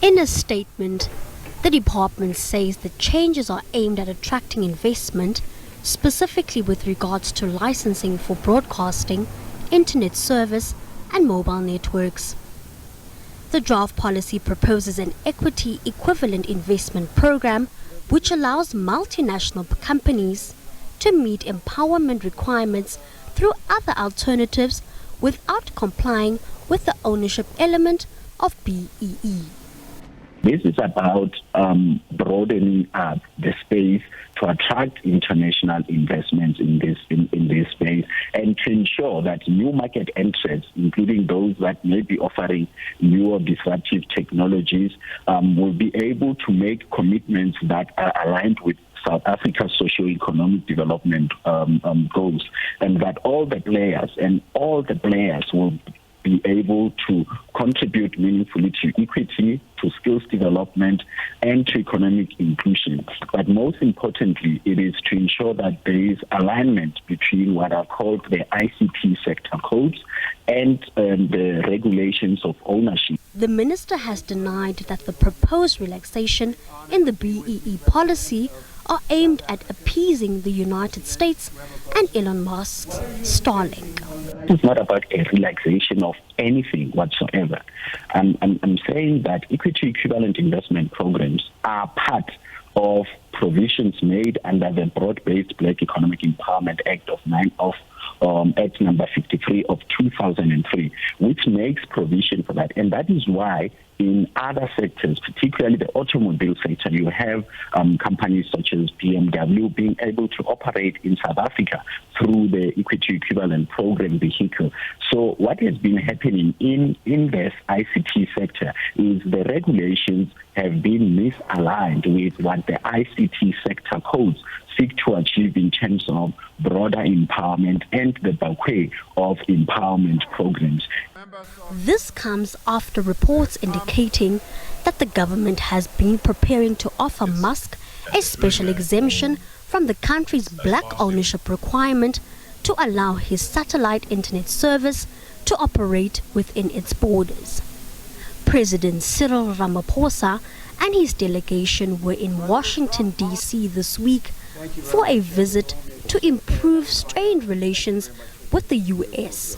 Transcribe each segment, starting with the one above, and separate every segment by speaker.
Speaker 1: In a statement, the department says the changes are aimed at attracting investment, specifically with regards to licensing for broadcasting, internet service, and mobile networks. The draft policy proposes an equity equivalent investment program which allows multinational companies to meet empowerment requirements through other alternatives without complying with the ownership element of BEE.
Speaker 2: This is about broadening up the space to attract international investments in this space, and to ensure that new market entrants, including those that may be offering new or disruptive technologies, will be able to make commitments that are aligned with South Africa's socio-economic development goals, and that all the players will be able to contribute meaningfully to equity, to skills development, and to economic inclusion. But most importantly, it is to ensure that there is alignment between what are called the ICT sector codes and the regulations of ownership.
Speaker 1: The minister has denied that the proposed relaxation in the BEE policy are aimed at appeasing the United States and Elon Musk's Starlink.
Speaker 2: It's not about a relaxation of anything whatsoever. I'm saying that equity equivalent investment programs are part of provisions made under the Broad-Based Black Economic Empowerment Act Act number 53 of 2003, which makes provision for that. And that is why in other sectors, particularly the automobile sector, you have companies such as BMW being able to operate in South Africa through the equity equivalent program vehicle. So what has been happening in this ICT sector is the regulations have been misaligned with what the ICT sector codes seek to achieve in terms of broader empowerment and the bouquet of empowerment programs.
Speaker 1: This comes after reports indicating that the government has been preparing to offer Musk a special exemption from the country's black ownership requirement to allow his satellite internet service to operate within its borders. President Cyril Ramaphosa and his delegation were in Washington, D.C. this week for a visit to improve strained relations with the U.S.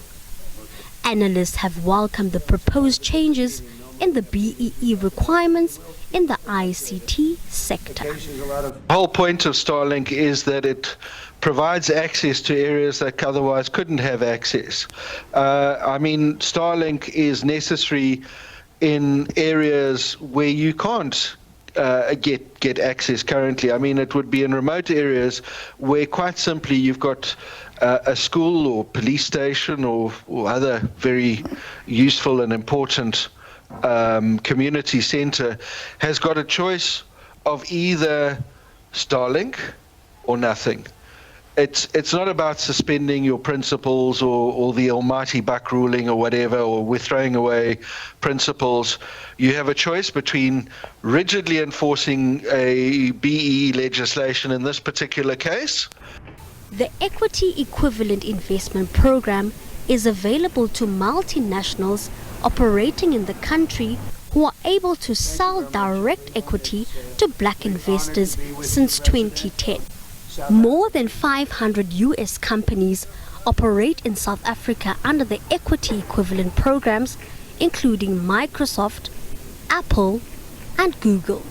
Speaker 1: Analysts have welcomed the proposed changes in the BEE requirements in the ICT sector.
Speaker 3: The whole point of Starlink is that it provides access to areas that otherwise couldn't have access. Starlink is necessary in areas where you can't get access currently. It would be in remote areas where quite simply you've got a school or police station or other very useful and important community center has got a choice of either Starlink or nothing. It's not about suspending your principles or the almighty buck ruling or whatever, or we're throwing away principles. You have a choice between rigidly enforcing a BEE legislation in this particular case.
Speaker 1: The Equity Equivalent Investment Program is available to multinationals operating in the country who are able to sell direct equity to black investors since 2010. More than 500 U.S. companies operate in South Africa under the equity equivalent programs, including Microsoft, Apple, and Google.